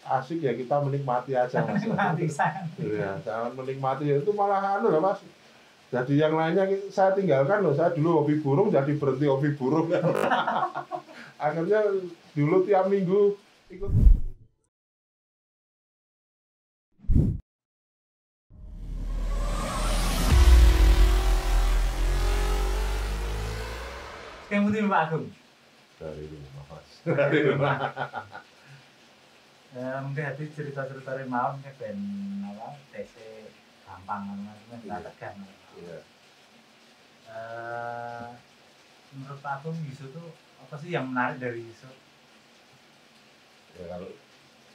asik ya kita menikmati aja Mas. Menikmati sangat. Ya, jangan menikmati itu malah anu lah Mas. Jadi yang lainnya saya tinggalkan loh, saya dulu hobi burung jadi berhenti hobi burung. Akhirnya dulu tiap minggu ikut. Yang putih Pak Agung. Dari rumah Mas. Dari rumah. Mungkin hati cerita-cerita dari malam kayak ben apa TC gampang namanya kita tekan. Iya. Menurut Pak Agung Yuso tuh apa sih yang menarik dari Yuso? Ya kalau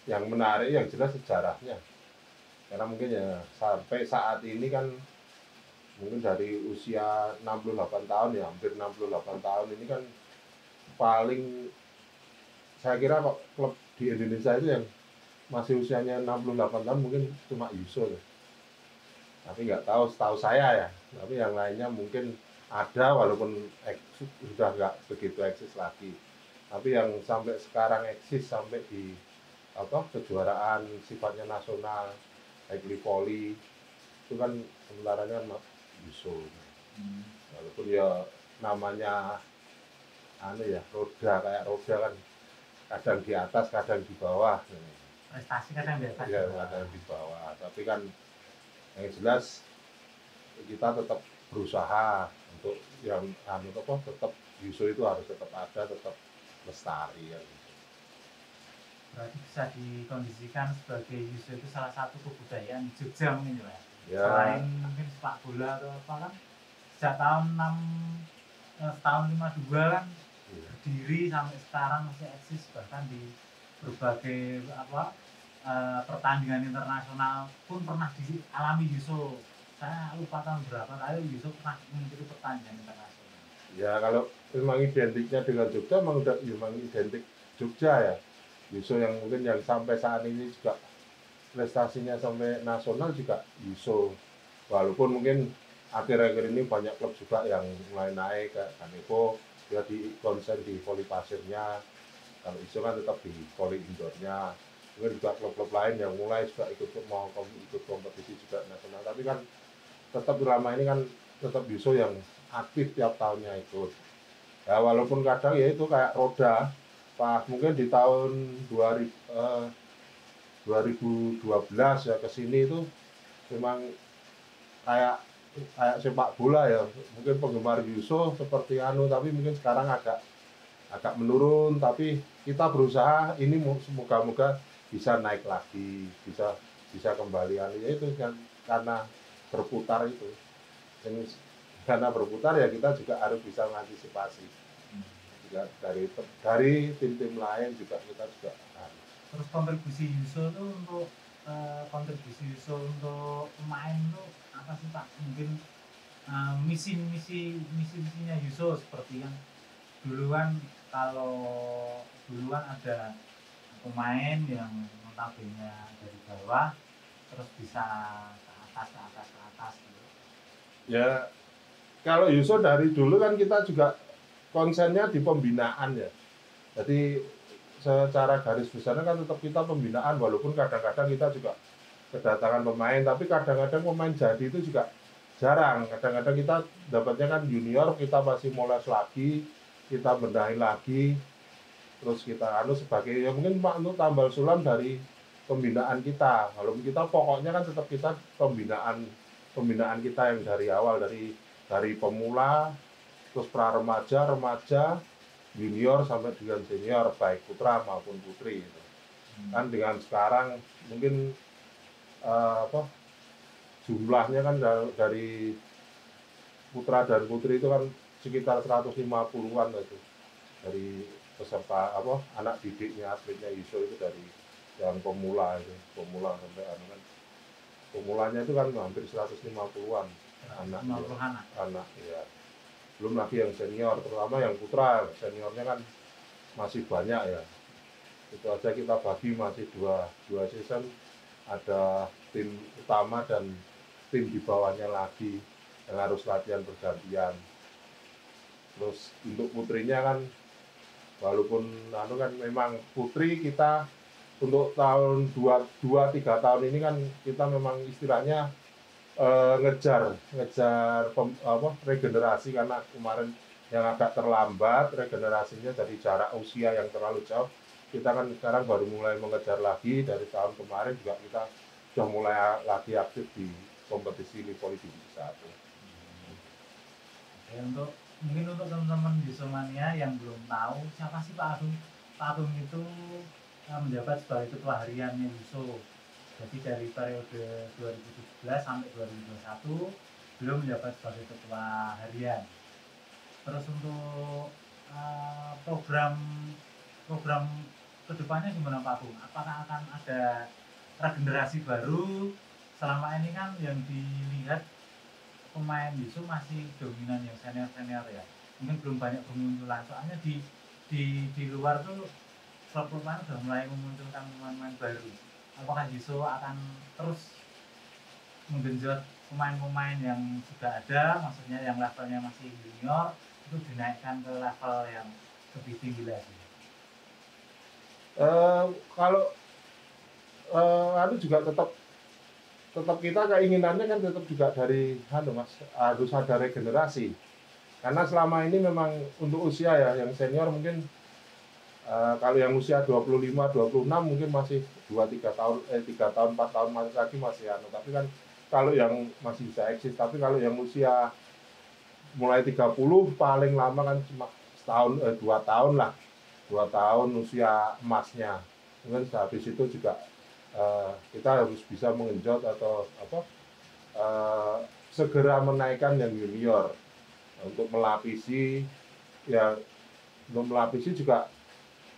yang menarik yang jelas sejarahnya. Karena mungkin ya sampai saat ini kan mungkin dari usia 68 tahun ya, hampir 68 tahun ini kan paling saya kira kok klub di Indonesia itu yang masih usianya 68 tahun mungkin cuma Yuso ya. Tapi nggak tahu, setahu saya ya. Tapi yang lainnya mungkin ada walaupun sudah nggak begitu eksis lagi. Tapi yang sampai sekarang eksis sampai di apa kejuaraan sifatnya nasional, kayak voli itu kan sementaranya Yuso. Walaupun ya namanya anu ya roda kayak roda kan kadang di atas kadang di bawah. Prestasi kadang di atas. Ya kadang di bawah. Tapi kan yang jelas kita tetap berusaha untuk yang anu apa tetap Yuso itu harus tetap ada, tetap lestari ya. Berarti bisa dikondisikan sebagai Yuso itu salah satu kebudayaan Jogja mungkin ya. Ya. Selain mungkin sepak bola atau apa kan sejak tahun 52 kan berdiri sampai sekarang masih eksis bahkan di berbagai apa pertandingan internasional pun pernah dialami Yuso. Saya lupa tahun berapa kali Yuso pernah mengikuti pertandingan internasional. Ya kalau memang identiknya dengan Jogja memang udah memang identik Jogja ya. Yuso yang mungkin yang sampai saat ini juga prestasinya sampai nasional juga Yuso. Walaupun mungkin akhir-akhir ini banyak klub juga yang mulai naik kayak Kaneko ya di konsen di voli pasirnya. Kalau Yuso kan tetap di voli indoornya. Mungkin juga klub-klub lain yang mulai juga ikut kompetisi juga nasional. Tapi kan tetap lama ini kan tetap Yuso yang aktif tiap tahunnya ikut. Ya walaupun kadang ya itu kayak roda. Pas mungkin di tahun 2012 ya ke sini itu memang kayak sepak bola ya. Mungkin penggemar Yuso seperti anu tapi mungkin sekarang agak menurun tapi kita berusaha ini semoga-moga bisa naik lagi, bisa kembali anu ya itu kan karena berputar itu. Karena berputar ya kita juga harus bisa mengantisipasi. Juga dari tim-tim lain juga kita juga terus kontribusi Yuso itu untuk pemain itu apa sih Pak? Mungkin misinya Yuso seperti yang duluan ada pemain yang notabene dari bawah terus bisa ke atas gitu. Ya kalau Yuso dari dulu kan kita juga konsennya di pembinaan ya. Jadi secara garis besarnya kan tetap kita pembinaan walaupun kadang-kadang kita juga kedatangan pemain tapi kadang-kadang pemain jadi itu juga jarang. Kadang-kadang kita dapatnya kan junior kita masih moles lagi, kita benahi lagi, terus kita anu sebagai ya mungkin Pak untuk tambal sulam dari pembinaan kita. Walaupun kita pokoknya kan tetap kita pembinaan kita yang dari awal dari pemula terus pra remaja, junior sampai dengan senior baik putra maupun putri gitu. Kan dengan sekarang mungkin jumlahnya kan dari putra dan putri itu kan sekitar 150-an itu dari peserta anak didiknya atletnya Yuso itu dari yang pemula sampai kan pemulanya itu kan hampir 150-an anak ya. Belum lagi yang senior, terutama yang putra, seniornya kan masih banyak ya. Itu aja kita bagi masih dua season, ada tim utama dan tim di bawahnya lagi yang harus latihan bergantian. Terus untuk putrinya kan, walaupun kan memang putri kita untuk tahun 2-3 tahun ini kan kita memang istilahnya ngejar regenerasi, karena kemarin yang agak terlambat regenerasinya dari jarak usia yang terlalu jauh. Kita kan sekarang baru mulai mengejar lagi, dari tahun kemarin juga kita sudah mulai lagi aktif di kompetisi Livoli Divisi 1. Oke, mungkin untuk teman-teman di Somania yang belum tahu siapa sih Pak Agung. Pak Agung itu menjabat sebagai ketua hariannya Yuso. Jadi dari periode 2017 sampai 2021 beliau menjabat sebagai ketua harian. Terus untuk program kedepannya gimana Pak Agung? Apakah akan ada regenerasi baru? Selama ini kan yang dilihat pemain Yuso masih dominan yang senior ya, mungkin belum banyak bermunculan, soalnya di luar tuh klub-klub lain sudah mulai memunculkan pemain-pemain baru. Apakah Yuso akan terus menggenjot pemain-pemain yang sudah ada, maksudnya yang levelnya masih junior, itu dinaikkan ke level yang lebih tinggi lagi? Kalau juga tetap kita keinginannya kan tetap juga dari Mas, harus ada regenerasi, karena selama ini memang untuk usia ya yang senior mungkin kalau yang usia 25, 26 mungkin masih 2-3 tahun 3 tahun 4 tahun lagi masih tapi kan kalau yang masih bisa eksis. Tapi kalau yang usia mulai 30 paling lama kan cuma setahun 2 tahun lah, 2 tahun usia emasnya. Mungkin habis itu juga kita harus bisa mengenjot atau segera menaikkan yang junior untuk melapisi juga.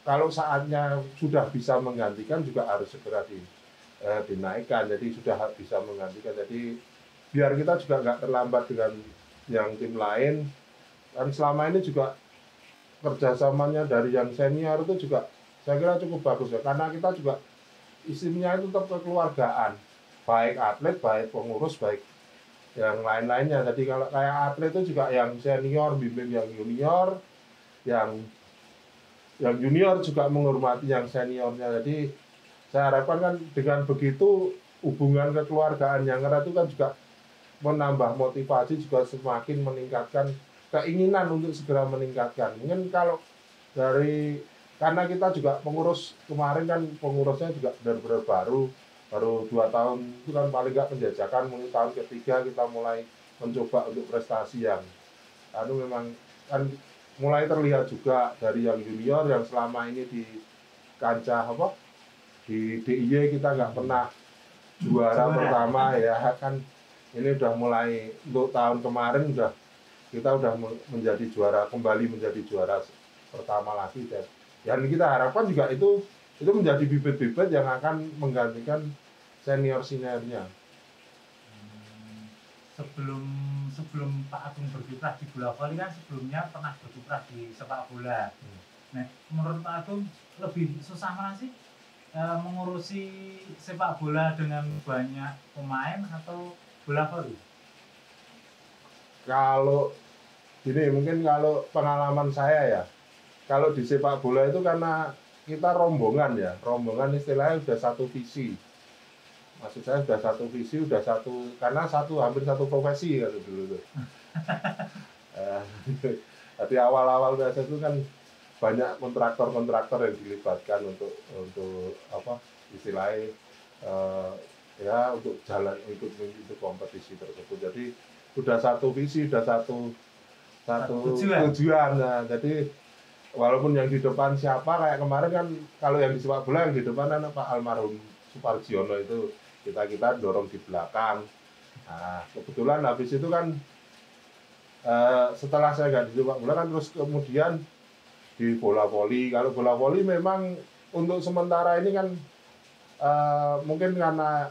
Kalau saatnya sudah bisa menggantikan juga harus segera dinaikkan, jadi sudah bisa menggantikan. Jadi biar kita juga nggak terlambat dengan yang tim lain. Dan selama ini juga kerjasamanya dari yang senior itu juga saya kira cukup bagus ya, karena kita juga isinya itu tetap kekeluargaan, baik atlet, baik pengurus, baik yang lain-lainnya. Jadi kalau kayak atlet itu juga yang senior bimbing yang junior, yang junior juga menghormati yang seniornya. Jadi saya harapkan kan dengan begitu hubungan kekeluargaan yang erat itu kan juga menambah motivasi, juga semakin meningkatkan keinginan untuk segera meningkatkan. Mungkin kalau karena kita juga pengurus kemarin kan pengurusnya juga benar-benar baru 2 tahun itu kan paling nggak penjajakan. Mulai tahun ketiga kita mulai mencoba untuk prestasi yang memang kan mulai terlihat juga dari yang junior yang selama ini di kancah di DIY kita nggak pernah juara pertama ya kan. Ini udah mulai untuk tahun kemarin kita udah menjadi juara, kembali menjadi juara pertama lagi. Dan kita harapkan juga itu menjadi bibit-bibit yang akan menggantikan senior-seniornya. Sebelum Pak Agung berkiprah di bola voli kan sebelumnya pernah berkiprah di sepak bola. Nah, menurut Pak Agung lebih susah mana sih mengurusi sepak bola dengan banyak pemain atau bola voli? Kalau gini, mungkin kalau pengalaman saya ya, kalau di sepak bola itu karena kita rombongan ya, rombongan istilahnya udah satu visi. Maksud saya udah satu visi, karena hampir satu profesi kan dulu tuh. Jadi awal-awal biasa itu kan banyak kontraktor yang dilibatkan untuk istilahnya ya untuk jalan ikut kompetisi tersebut. Jadi udah satu visi, udah satu tujuan. Nah, jadi walaupun yang di depan siapa, kayak kemarin kan kalau yang di sepak bola yang di depan kan Pak almarhum Suparjiono itu kita dorong di belakang. Nah, kebetulan habis itu kan setelah saya nggak di sepak bola kan terus kemudian di bola voli. Kalau bola voli memang untuk sementara ini kan mungkin karena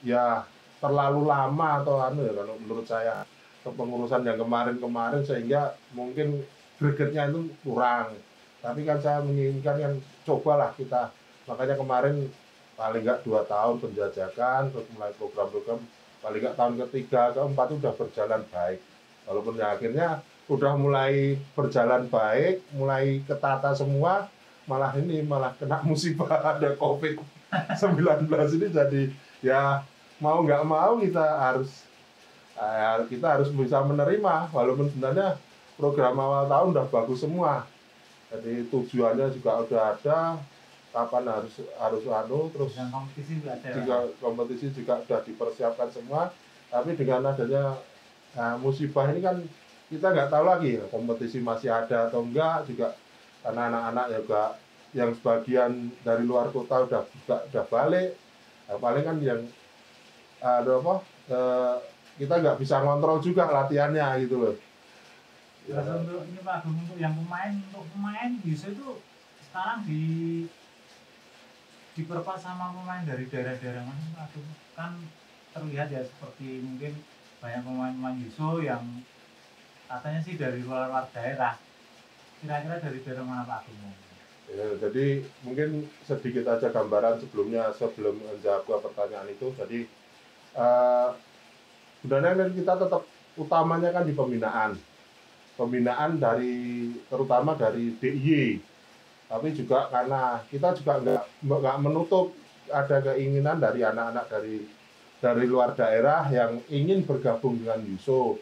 ya terlalu lama atau ya kalau menurut saya kepengurusan yang kemarin sehingga mungkin gregetnya itu kurang. Tapi kan saya menginginkan kan cobalah kita, makanya kemarin paling nggak 2 tahun penjajakan, terus mulai program-program, paling nggak tahun ketiga, keempat itu udah berjalan baik. Walaupun ya akhirnya udah mulai berjalan baik, mulai ketata semua, malah kena musibah ada COVID-19 ini. Jadi ya mau nggak mau kita harus bisa menerima, walaupun sebenarnya program awal tahun udah bagus semua. Jadi tujuannya juga udah ada, kapan harus terus Dan kompetisi juga ada. juga kompetisi juga udah dipersiapkan semua. Tapi dengan adanya musibah ini kan kita nggak tahu lagi kompetisi masih ada atau enggak, juga karena anak-anak juga yang sebagian dari luar kota udah balik. Nah, paling kan yang kita nggak bisa ngontrol juga latihannya gitu loh. Terus untuk ini Pak Agung, untuk pemain bisa itu sekarang diperkuat sama pemain dari daerah-daerah mana Pak Agung? Kan terlihat ya seperti mungkin banyak pemain-pemain Yuso yang katanya sih dari luar daerah. Kira-kira dari daerah mana Pak Agung? Ya, jadi mungkin sedikit aja gambaran sebelum menjawab pertanyaan itu. Jadi sebenarnya kan kita tetap utamanya kan di pembinaan terutama dari DIY, tapi juga karena kita juga nggak menutup ada keinginan dari anak-anak dari luar daerah yang ingin bergabung dengan Yuso.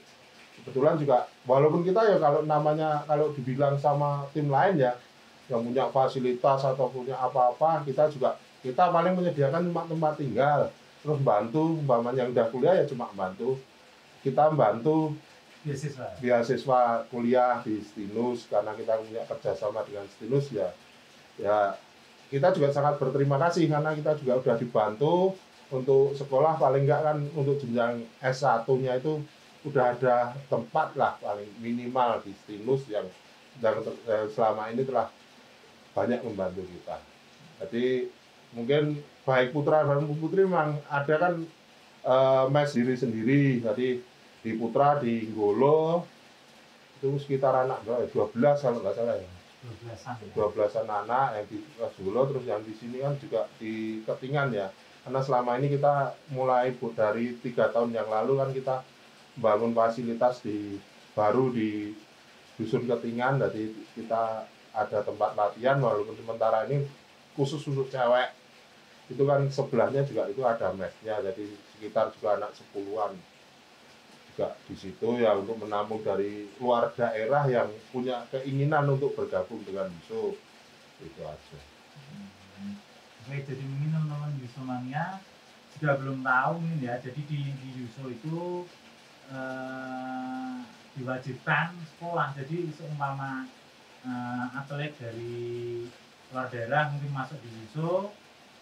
Kebetulan juga walaupun kita ya kalau dibilang sama tim lain ya yang punya fasilitas atau punya apa-apa, kita paling menyediakan tempat tinggal, terus bantu umpamanya yang udah kuliah ya cuma kita membantu beasiswa kuliah di Stinus, karena kita punya kerjasama dengan Stinus ya kita juga sangat berterima kasih karena kita juga udah dibantu untuk sekolah, paling enggak kan untuk jenjang S1-nya itu udah ada tempat lah paling minimal di Stinus yang selama ini telah banyak membantu kita. Jadi mungkin baik putra dan putri memang ada kan mes sendiri. Jadi di Putra di Golo itu sekitar anak 12 kalau nggak salah ya. 12-an anak yang di Golo, terus yang di sini kan juga di Ketingan ya. Karena selama ini kita mulai dari 3 tahun yang lalu kan kita bangun fasilitas baru di Dusun Ketingan, jadi kita ada tempat latihan walaupun sementara ini khusus untuk cewek. Itu kan sebelahnya juga itu ada mesnya, jadi sekitar juga anak 10-an juga di situ ya, untuk menampung dari luar daerah yang punya keinginan untuk bergabung dengan Yuso. Itu aja. Oke, jadi mungkin teman-teman Yuso Mania juga belum tahu nih ya, jadi di Yuso itu diwajibkan sekolah. Jadi seumpama atlet dari luar daerah mungkin masuk di Yuso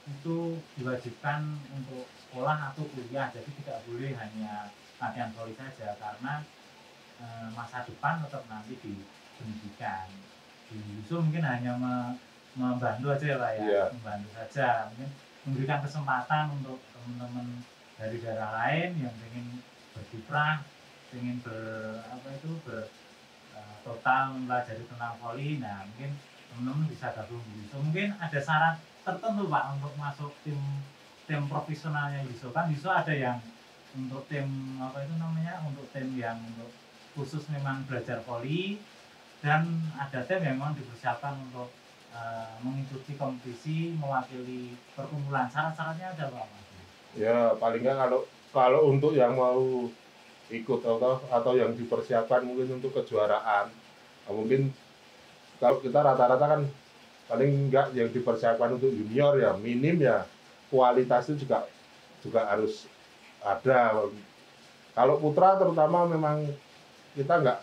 itu diwajibkan untuk sekolah atau kuliah, jadi tidak boleh hanya latihan voli saja, karena masa depan tetap nanti di pendidikan. Di Yuso mungkin hanya membantu aja ya Pak ya, yeah. Membantu saja, mungkin memberikan kesempatan untuk teman-teman dari daerah lain yang ingin berkiprah, ingin total mempelajari tentang voli. Nah mungkin teman-teman bisa gabung di Yuso. Mungkin ada syarat tertentu Pak untuk masuk tim profesionalnya Yuso. Kan Yuso ada yang untuk tim untuk tim yang untuk khusus memang belajar voli, dan ada tim yang memang dipersiapkan untuk mengikuti kompetisi mewakili perkumpulan. Syarat-syaratnya ada Pak? Ya paling nggak kalau untuk yang mau ikut atau yang dipersiapkan mungkin untuk kejuaraan, mungkin kalau kita rata-rata kan paling enggak yang dipersiapkan untuk junior ya minim ya kualitas itu juga harus ada. Kalau putra terutama memang kita nggak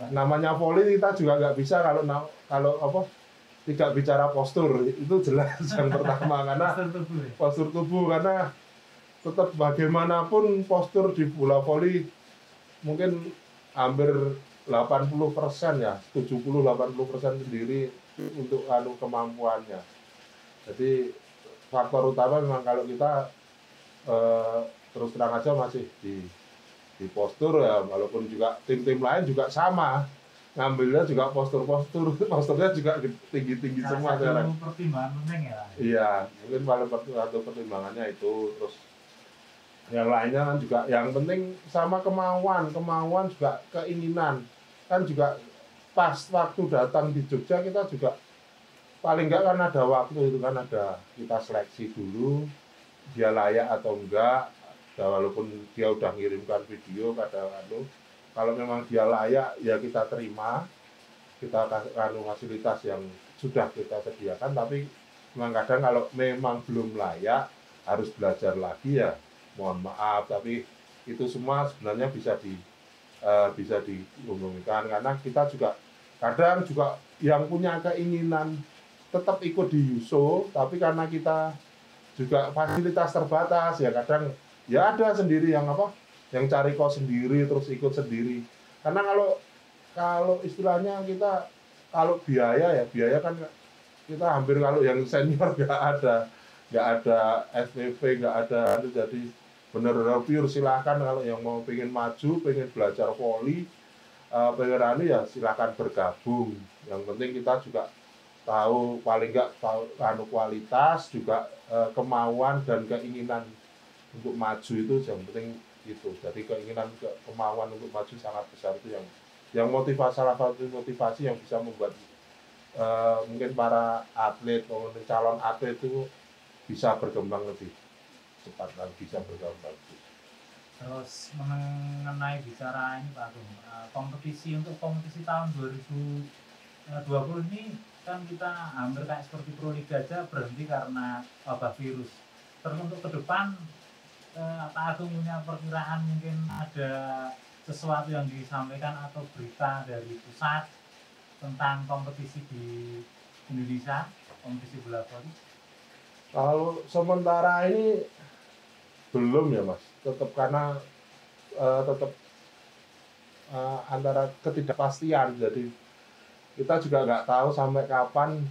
namanya voli, kita juga nggak bisa kalau tidak bicara postur, itu jelas yang pertama, karena postur tubuh, karena tetap bagaimanapun postur di bola voli mungkin hampir 80% ya, 70-80% sendiri untuk kemampuannya. Jadi faktor utama memang kalau kita terus terang aja masih di postur ya, walaupun juga tim-tim lain juga sama ngambilnya juga posturnya juga tinggi semua sekarang. Pertimbangan penting ya. Iya, mungkin paling satu pertimbangannya itu. Terus yang lainnya kan juga yang penting sama kemauan juga keinginan kan juga. Pas waktu datang di Jogja kita juga paling enggak kan ada waktu itu kan ada kita seleksi dulu dia layak atau enggak. Ya, walaupun dia udah ngirimkan video kadang-kadang kalau memang dia layak ya kita terima, kita kasih fasilitas yang sudah kita sediakan. Tapi memang kadang kalau memang belum layak harus belajar lagi ya mohon maaf, tapi itu semua sebenarnya bisa diumumkan karena kita juga kadang juga yang punya keinginan tetap ikut di Yuso, tapi karena kita juga fasilitas terbatas ya kadang ya ada sendiri yang yang cari kos sendiri terus ikut sendiri. Karena kalau istilahnya kita kalau biaya kan kita hampir kalau yang senior nggak ada SPP, nggak ada itu. Jadi benar-benar pure silakan kalau yang mau pengen maju, pengen belajar voli, pengen ya silakan bergabung. Yang penting kita juga tahu paling nggak tahu kualitas juga kemauan dan keinginan untuk maju itu yang penting itu. Jadi keinginan kemauan untuk maju sangat besar itu yang salah satu motivasi yang bisa membuat mungkin para atlet maupun calon atlet itu bisa berkembang lebih cepat dan bisa berkembang bagus. Terus mengenai bicara ini Pak Agung, kompetisi tahun 2020 ini kan kita hampir kayak seperti Pro Liga aja berhenti karena wabah virus. Terus untuk ke depan Pak Agung punya perkiraan mungkin ada sesuatu yang disampaikan atau berita dari pusat tentang kompetisi di Indonesia, kompetisi bola voli? Kalau sementara ini belum ya Mas, tetap karena tetap antara ketidakpastian. Jadi kita juga nggak tahu sampai kapan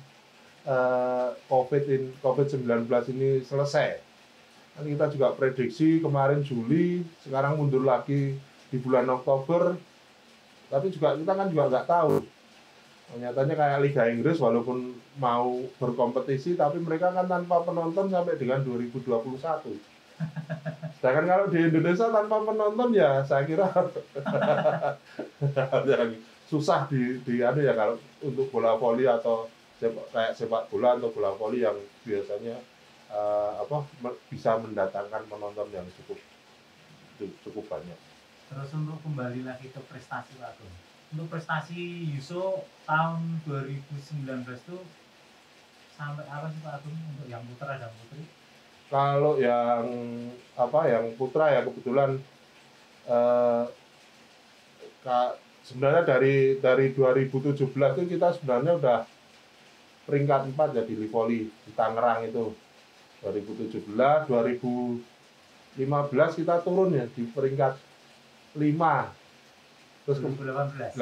COVID-19 ini selesai. Kan kita juga prediksi kemarin Juli, sekarang mundur lagi di bulan Oktober. Tapi juga kita kan juga nggak tahu. Nyatanya kayak Liga Inggris walaupun mau berkompetisi tapi mereka kan tanpa penonton sampai dengan 2021. Sedangkan kalau di Indonesia tanpa penonton ya saya kira yang susah di ya kalau untuk bola voli atau kayak sepak bola atau bola voli yang biasanya bisa mendatangkan penonton yang cukup banyak. Terus untuk kembali lagi ke prestasi Pak Agung, untuk prestasi Yuso tahun 2019 itu sampai apa sih Pak Agung untuk yang putra dan putri? Kalau yang putra ya kebetulan sebenarnya dari 2017 itu kita sebenarnya udah peringkat 4 ya di voli di Tangerang itu. 2017, 2015 kita turun ya di peringkat 5. Terus 2018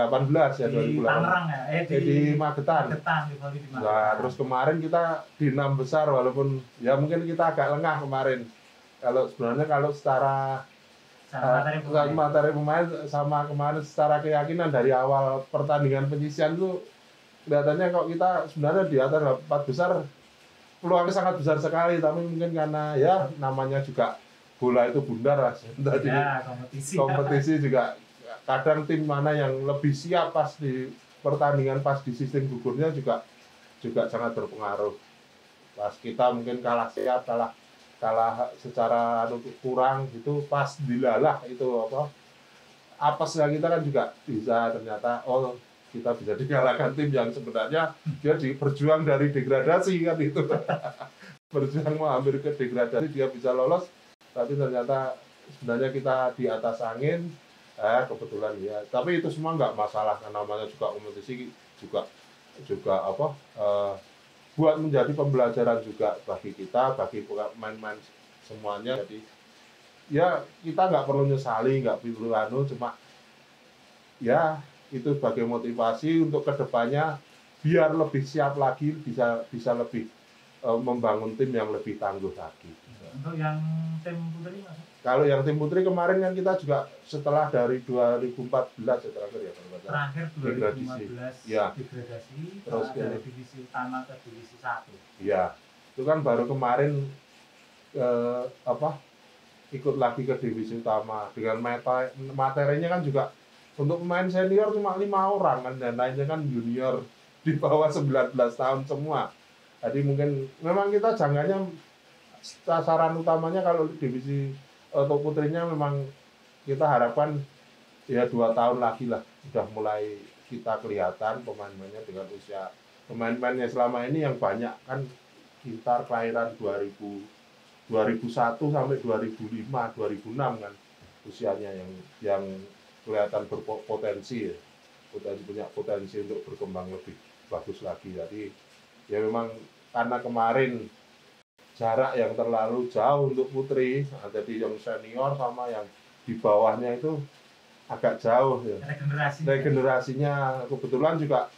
ya di 2018. Tangerang ya? Di Magetan. Di voli di Magetan. Nah, terus kemarin kita di 6 besar walaupun ya mungkin kita agak lengah kemarin. Kalau secara materi pemain sama kemarin secara keyakinan dari awal pertandingan penyisian itu kelihatannya kok kita sebenarnya di atas 4 besar peluangnya sangat besar sekali, tapi mungkin karena ya namanya juga bola itu bundar jadi ya, kompetisi juga kadang tim mana yang lebih siap pas di pertandingan pas di sistem gugurnya juga sangat berpengaruh. Pas kita mungkin kalah siap, kalah secara kurang gitu, pas dilalah itu apesnya kita kan juga bisa ternyata kita bisa dikalahkan tim yang sebenarnya dia berjuang dari degradasi kan itu. Berjuang mau hampir ke degradasi dia bisa lolos, tapi ternyata sebenarnya kita di atas angin. Kebetulan ya. Tapi itu semua nggak masalah karena namanya juga kompetisi juga buat menjadi pembelajaran juga bagi kita, bagi pemain-pemain semuanya. Jadi ya kita nggak perlu nyesali, nggak perlu cuma ya itu sebagai motivasi untuk kedepannya biar lebih siap lagi, bisa lebih membangun tim yang lebih tangguh lagi. Untuk yang tim putri Mas? Kalau yang tim putri kemarin kan kita juga setelah dari 2014 ya terakhir 2015 ya. Degradasi terus dari divisi utama ke divisi 1. Iya. Itu kan baru kemarin ikut lagi ke divisi utama dengan materinya kan juga untuk pemain senior cuma 5 orang kan dan lainnya kan junior di bawah 19 tahun semua. Jadi mungkin memang kita jangkanya sasaran utamanya kalau divisi untuk putrinya memang kita harapkan ya 2 tahun lagi lah udah mulai kita kelihatan pemain-pemainnya dengan usia pemain-pemainnya selama ini yang banyak kan sekitar kelahiran 2001 sampai 2005 2006 kan usianya yang kelihatan berpotensi ya, punya potensi untuk berkembang lebih bagus lagi. Jadi ya memang karena kemarin jarak yang terlalu jauh untuk putri, jadi yang senior sama yang di bawahnya itu agak jauh ya. Regenerasinya kebetulan juga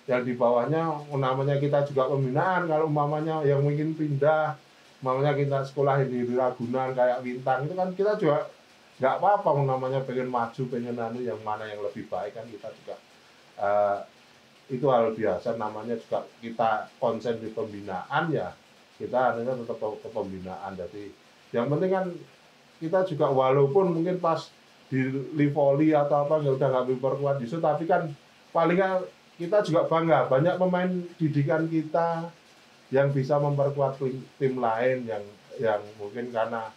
yang di bawahnya namanya kita juga pembinaan, kalau umpamanya yang mungkin pindah, umpamanya kita sekolah di Ragunan kayak Bintang itu kan kita juga nggak apa-apa, namanya pengen maju, pengen yang mana yang lebih baik kan kita juga itu hal biasa, namanya juga kita konsen di pembinaan ya kita akhirnya tetap ke pembinaan. Jadi yang penting kan kita juga walaupun mungkin pas di Livoli atau apa udah nggak diperkuat justru, tapi kan palingnya kita juga bangga banyak pemain didikan kita yang bisa memperkuat tim lain yang mungkin karena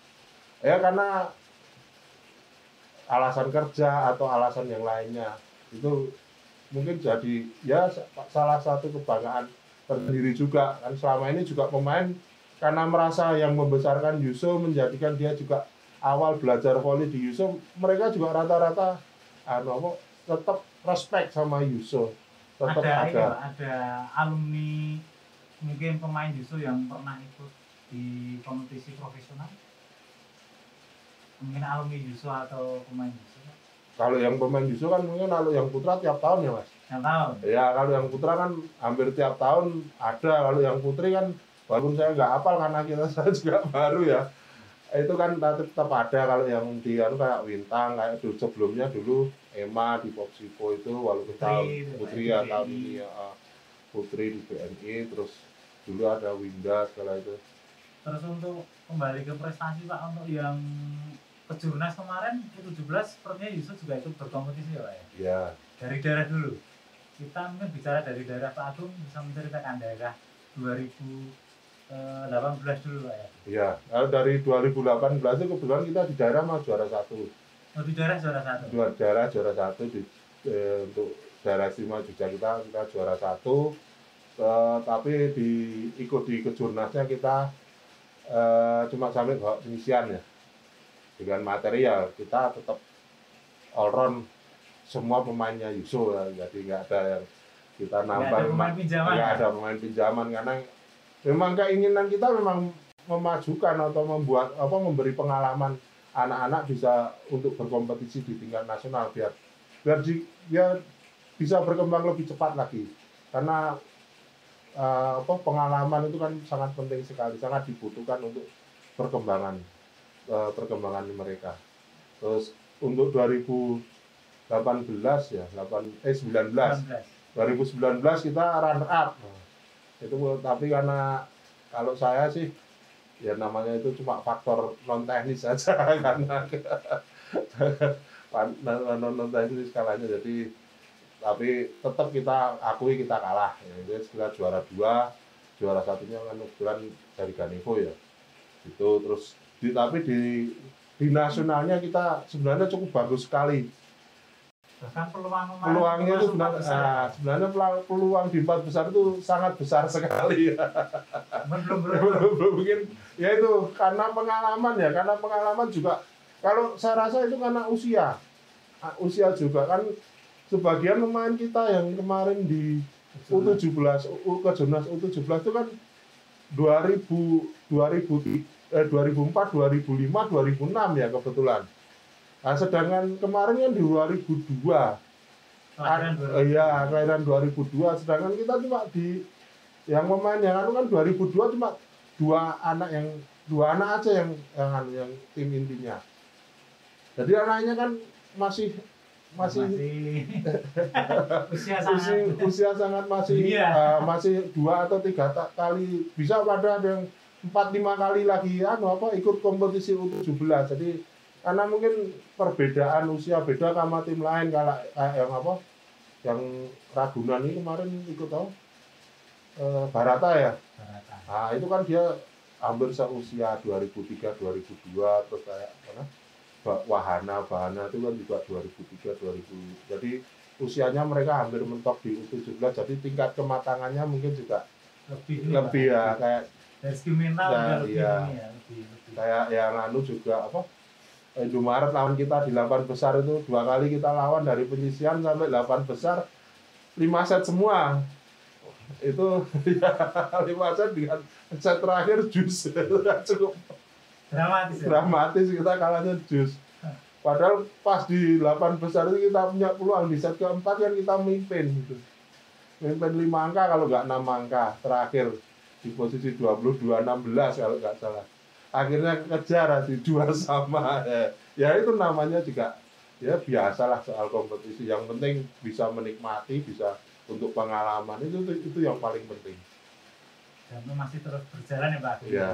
alasan kerja atau alasan yang lainnya itu mungkin jadi ya salah satu kebanggaan tersendiri juga kan. Selama ini juga pemain karena merasa yang membesarkan Yuso menjadikan dia juga awal belajar voli di Yuso, mereka juga rata-rata tetap respect sama Yuso. Tetap ada alumni mungkin pemain Yuso yang pernah ikut di kompetisi profesional, mungkin alumni Yuso atau pemain Yuso. Kalau yang pemain Yuso kan mungkin kalau yang putra tiap tahun ya Mas. Tiap tahun. Ya kalau yang putra kan hampir tiap tahun ada. Kalau yang putri kan walaupun saya nggak hafal karena saya juga baru ya. Itu kan tetap ada. Kalau yang di kayak Wintang kayak dulu sebelumnya dulu Emma di Popsipo itu walaupun putri ya tahun ini ya putri di BNI, terus dulu ada Winda segala itu. Terus untuk kembali ke prestasi Pak, untuk yang kejurnas kemarin U17 sepertinya Yusuf juga ikut berkompetisi ya Pak ya? Iya. Dari daerah dulu. Kita mungkin bicara dari daerah Pak Agung, bisa menceritakan daerah 2018 dulu Pak ya? Iya, dari 2018 itu kebetulan kita di daerah mah juara 1. Oh di daerah juara 1? Juara 1 untuk daerah istimewa Jogja kita juara 1. Tapi ikut di kejurnasnya kita cuma sampai bawa penyisian ya. Dengan material kita tetap all round semua pemainnya Yuso ya. Jadi nggak ada yang kita nambah, nggak ada pemain pinjaman karena memang keinginan kita memang memajukan atau memberi pengalaman anak-anak bisa untuk berkompetisi di tingkat nasional biar dia bisa berkembang lebih cepat lagi karena pengalaman itu kan sangat penting sekali, sangat dibutuhkan untuk perkembangan mereka. Terus untuk 2018 ya 2019 kita runner up. Itu tapi karena kalau saya sih ya namanya itu cuma faktor non teknis saja karena non teknis skalanya, jadi tapi tetap kita akui kita kalah ya. Jadi kita juara 2, juara 1-nya kan kebetulan dari Ganevo ya itu. Terus tapi di nasionalnya kita sebenarnya cukup bagus sekali. Bahkan peluangnya itu sebenarnya peluang di 4 besar itu sangat besar sekali. Belum mungkin ya itu karena pengalaman juga. Kalau saya rasa itu karena usia juga kan. Sebagian pemain kita yang kemarin di U17 kejurnas U17 itu kan 2004, 2005, 2006 ya kebetulan. Nah, sedangkan kemarin kan di 2002. Kelahiran 2002. Sedangkan kita cuma yang pemain yang kan 2002 cuma dua anak aja yang tim intinya. Jadi anaknya kan masih usia sangat masih 2 atau 3 kali bisa pada ada yang 4-5 kali lagi ikut kompetisi U17. Jadi karena mungkin perbedaan usia beda sama tim lain, kayak yang Ragunan ini kemarin ikut Barata ya. Barata. Nah, itu kan dia hampir seusia 2003, 2002, terus kayak mana? Bahana itu kan juga 2003, 2000. Jadi usianya mereka hampir mentok di U17. Jadi tingkat kematangannya mungkin juga lebih ya kayak dari segi mental ya, juga lebih iya. ini ya, lebih. Kayak yang anu juga apa? Indomaret lawan kita di 8 besar itu 2 kali kita lawan dari penyisian sampai 8 besar 5 set semua. Itu ya 5 set dengan set terakhir jus cukup dramatis kita kalahnya jus. Padahal pas di 8 besar itu kita punya peluang, di set keempat kan kita mimpin gitu. Mimpin 5 angka kalau nggak 6 angka terakhir di posisi 22-16 kalau nggak salah. Akhirnya kejar di 2 sama. Ya itu namanya juga ya biasalah soal kompetisi. Yang penting bisa menikmati, bisa untuk pengalaman itu yang paling penting. Dan itu masih terus berjalan ya Pak Agung. Ya.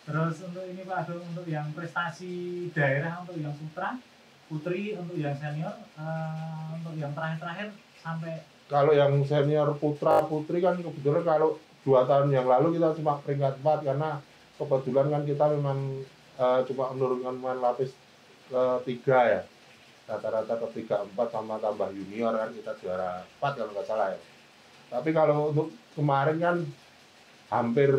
Terus untuk ini Pak Agung, untuk yang prestasi daerah, untuk yang putra, putri, untuk yang senior, untuk yang terakhir sampai. Kalau yang senior putra putri kan kebetulan kalau 2 tahun yang lalu kita cuma peringkat 4 karena kebetulan kan kita memang cuma menurunkan main lapis ke-3 ya. Rata-rata ke-3, 4 sama tambah junior kan kita juara 4 kalau nggak salah ya. Tapi kalau untuk kemarin kan hampir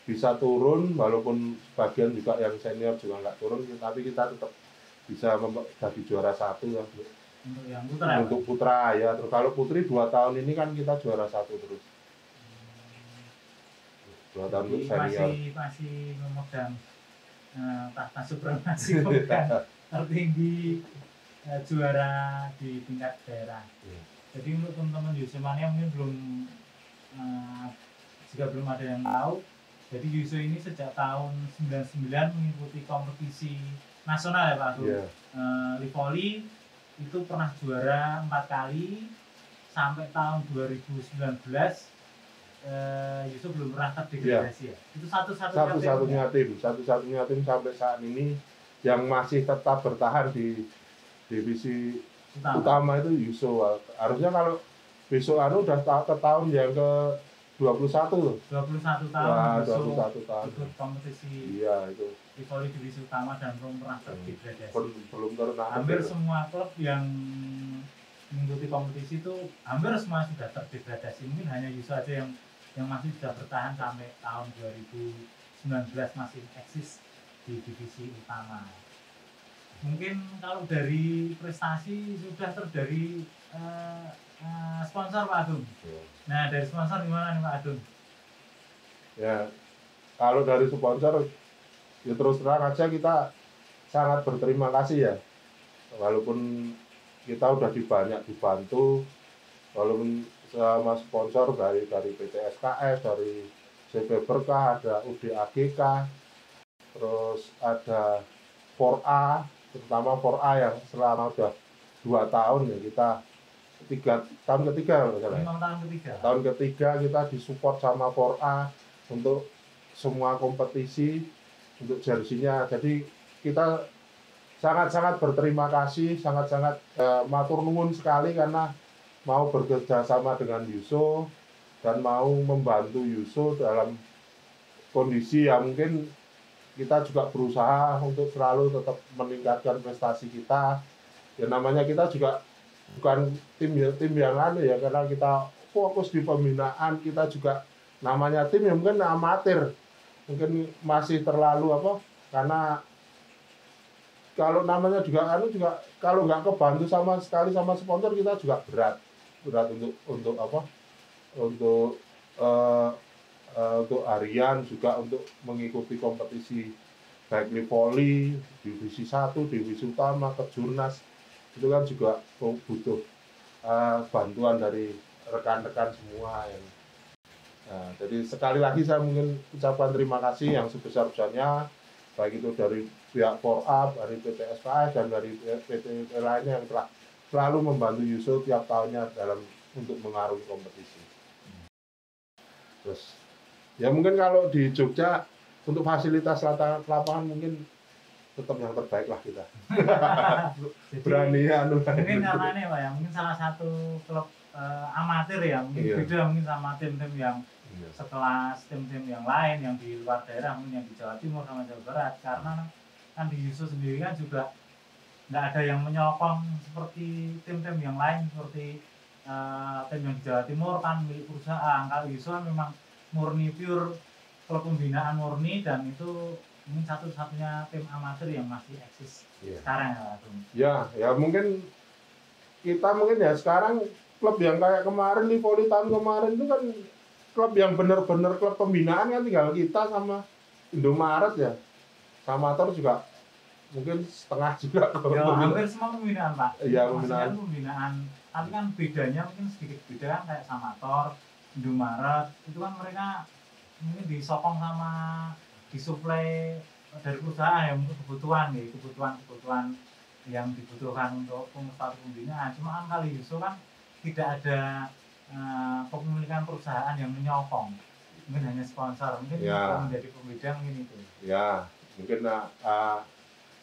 bisa turun, walaupun bagian juga yang senior juga nggak turun, tapi kita tetap bisa jadi juara 1 ya. Untuk yang putra. Untuk putra ya. Terus kalau putri 2 tahun ini kan kita juara 1 terus. 2 tahun untuk senior. Masih memegang tahta supremasi tertinggi juara di tingkat daerah. Jadi untuk teman-teman Yuso Mania mungkin jika belum ada yang tahu, jadi Yuso ini sejak tahun 99 mengikuti kompetisi nasional ya Pak Agung. Livoli itu pernah juara 4 kali sampai tahun 2019. Yuso belum pernah terdegradasi ya. Itu satu-satunya tim sampai saat ini yang masih tetap bertahan di divisi utama itu Yuso. Harusnya kalau besok udah ke tahun yang ke 21 loh. 21 tahun. Wah, 21 tahun. Ikut kompetisi. Iya, itu. Livoli divisi utama dan belum pernah terdegradasi. Belum pernah. Hampir semua klub yang mengikuti kompetisi itu hampir semua sudah terdegradasi. Mungkin hanya Yuso aja yang masih sudah bertahan sampai tahun 2019 masih eksis di divisi utama. Mungkin kalau dari prestasi sudah dari sponsor Pak Agung. Nah dari sponsor gimana nih Pak Agung? Ya kalau dari sponsor ya terus terang aja kita sangat berterima kasih ya. Walaupun kita udah banyak dibantu, walaupun sama sponsor dari PT SKS, dari CP Berkah, ada UDAGK, terus ada 4A, terutama 4A yang selama udah 2 tahun ya kita tahun ketiga misalnya. Tahun ketiga kita disupport sama 4A untuk semua kompetisi, untuk jersinya. Jadi kita sangat-sangat berterima kasih, sangat-sangat matur nuwun sekali karena mau bekerja sama dengan Yuso dan mau membantu Yuso dalam kondisi yang mungkin kita juga berusaha untuk selalu tetap meningkatkan prestasi kita. Ya namanya kita juga bukan tim yang anu ya, karena kita fokus di pembinaan, kita juga namanya tim yang mungkin amatir. Mungkin masih terlalu karena kalau namanya juga kalau nggak kebantu sama sekali sama sponsor kita juga berat untuk harian juga untuk mengikuti kompetisi baik Livoli, divisi 1, divisi utama, kejurnas itu kan juga butuh bantuan dari rekan-rekan semua yang jadi sekali lagi saya mungkin ucapkan terima kasih yang sebesar-besarnya baik itu dari pihak 4A, dari PT SKS dan dari PT lainnya yang telah selalu membantu Yuso tiap tahunnya untuk mengarungi kompetisi. Terus ya mungkin kalau di Jogja untuk fasilitas lapangan mungkin tetap yang terbaik lah kita. Berani mungkin karena ini Pak ya, mungkin salah satu klub amatir ya, mungkin beda mungkin sama tim-tim yang Iya. sekelas tim-tim yang lain yang di luar daerah, mungkin yang di Jawa Timur sama Jawa Barat, karena kan di Yusu sendiri kan juga nggak ada yang menyokong seperti tim-tim yang lain, seperti tim yang di Jawa Timur kan milik perusahaan. Kalau Yusu kan memang murni pure klub pembinaan murni, dan itu mungkin satu-satunya tim amatir yang masih eksis sekarang ya Pak Agung. Ya mungkin kita ya sekarang klub yang kayak kemarin Livoli tahun kemarin itu kan klub yang benar-benar klub pembinaan kan tinggal kita sama Indomaret ya. Sama Tor juga mungkin setengah juga. Ya hampir semua pembinaan Pak. Iya pembinaan. Tapi kan bedanya mungkin sedikit beda kan, kayak Samator, Indomaret itu kan mereka mungkin disokong sama disuplai dari perusahaan yang untuk kebutuhan yang dibutuhkan untuk satu pembinaan. Cuma kan kali Yuso kan tidak ada kepemilikan perusahaan yang menyokong, mungkin hanya sponsor, mungkin menjadi pembeda mungkin itu. Ya mungkin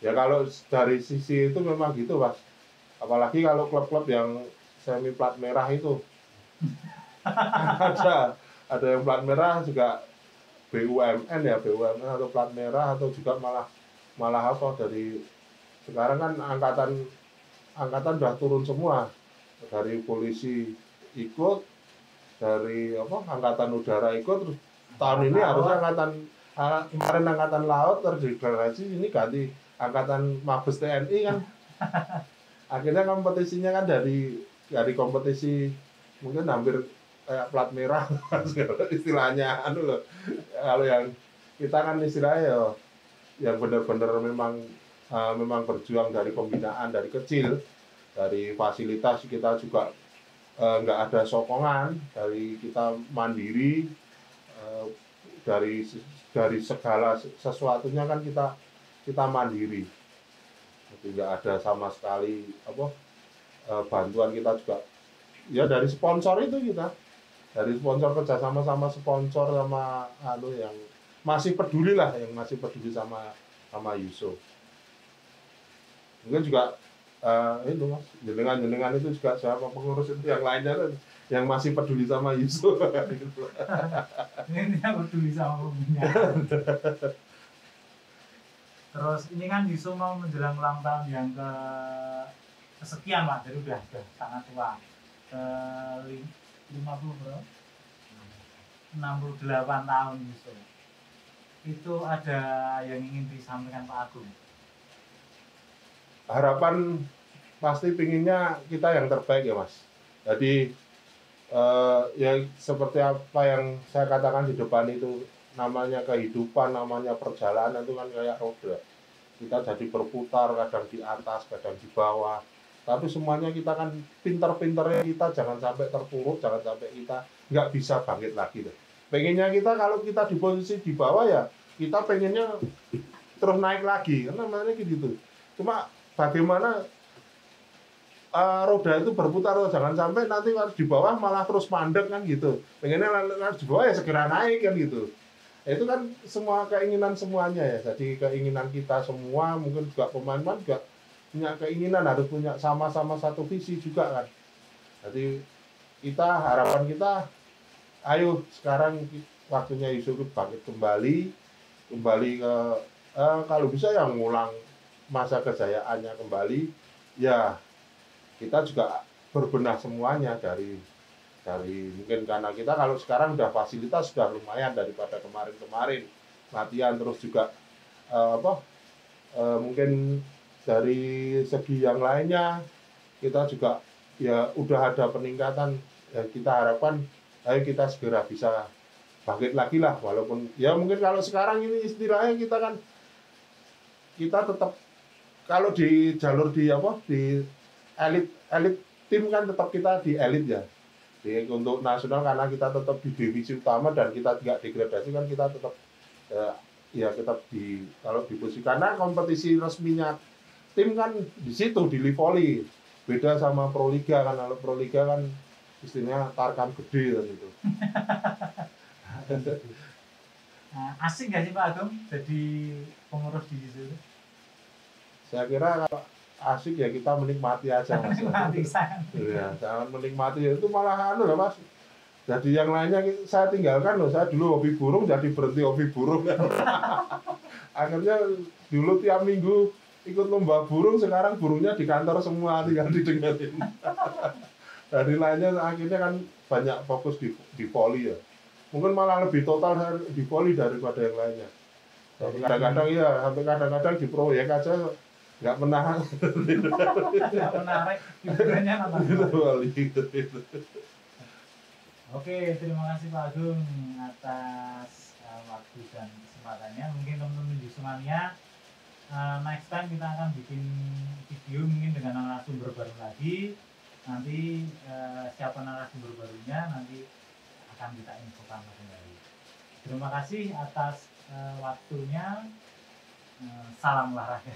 ya kalau dari sisi itu memang gitu Mas. Apalagi kalau klub-klub yang semi plat merah itu ada yang plat merah juga BUMN ya, BUMN atau plat merah, atau juga malah apa, dari sekarang kan angkatan udah turun semua, dari polisi ikut, dari angkatan udara ikut, terus tahun ini harusnya kemarin angkatan laut terdegradasi, ini ganti angkatan Mabes TNI kan. Akhirnya kompetisinya kan dari kompetisi mungkin hampir kayak plat merah istilahnya loh. Kalau yang kita kan istilahnya yang benar-benar memang berjuang dari pembinaan dari kecil, dari fasilitas kita juga nggak ada sokongan, dari kita mandiri, dari segala sesuatunya kan kita mandiri. Jadi nggak ada sama sekali bantuan. Kita juga ya dari sponsor itu, dari sponsor, kerja sama sponsor sama yang masih peduli lah, yang masih peduli sama Yuso. Mungkin juga itu Mas, jenengan itu juga siapa pengurus itu yang lainnya yang masih peduli sama Yuso. Ini yang peduli sama pembinaan. Terus ini kan Yuso mau menjelang ulang tahun yang kesekian Pak, jadi udah sangat tua, ke 50 bro, 68 tahun Yuso. Itu ada yang ingin disampaikan Pak Agung? Harapan pasti pinginnya kita yang terbaik ya Mas. Jadi ya seperti apa yang saya katakan di depan itu, namanya kehidupan, namanya perjalanan itu kan kayak roda. Kita jadi berputar, kadang di atas, kadang di bawah. Tapi semuanya kita kan pinter-pinternya kita jangan sampai terpuruk, jangan sampai kita nggak bisa bangkit lagi. Pengennya kita kalau kita di posisi di bawah ya kita pengennya terus naik lagi, kan namanya gitu. Cuma bagaimana roda itu berputar, jangan sampai nanti harus di bawah malah terus mandek kan gitu. Pengennya harus di bawah ya segera naik kan gitu. Itu kan semua keinginan semuanya ya. Jadi keinginan kita semua, mungkin juga pemain-pemain juga punya keinginan, harus punya sama-sama satu visi juga kan. Jadi harapan kita, ayo sekarang waktunya Yuso bangkit kembali ke kalau bisa yang ngulang masa kejayaannya kembali. Ya kita juga berbenah semuanya dari mungkin, karena kita kalau sekarang udah fasilitas sudah lumayan daripada kemarin latihan, terus juga mungkin dari segi yang lainnya kita juga ya udah ada peningkatan. Ya kita harapkan ayo kita segera bisa bangkit lagi lah, walaupun ya mungkin kalau sekarang ini istilahnya kita tetap kalau di jalur di elit tim kan tetap kita di elit ya. Jadi untuk nasional karena kita tetap di divisi utama dan kita tidak degradasi kan, kita tetap tetap kalau di posisi, karena kompetisi resminya tim kan di situ di Livoli. Beda sama Proliga kan, kalau Proliga kan istilahnya tarkam gede kan itu. Asik nggak sih Pak Agung jadi pengurus di situ? Saya kira kalau asik ya kita menikmati aja Mas. Menikmati ya, jangan menikmati itu malah lah Mas. Jadi yang lainnya saya tinggalkan loh, saya dulu hobi burung jadi berhenti hobi burung. Akhirnya dulu tiap minggu ikut lomba burung, sekarang burungnya di kantor semua, tinggal didengerin. Dari lainnya akhirnya kan banyak fokus di voli ya. Mungkin malah lebih total di voli daripada yang lainnya. Kadang-kadang ya, sampai kadang-kadang di proyek aja nggak pernah. Nggak menarik, hiburannya nonton voli. Oke, terima kasih Pak Agung atas waktu dan kesempatannya. Mungkin teman-teman di Sumania next time kita akan bikin video mungkin dengan narasumber baru lagi. Nanti siapa narasumber barunya nanti akan kita infokan kembali. Terima kasih atas waktunya. Salam olahraga.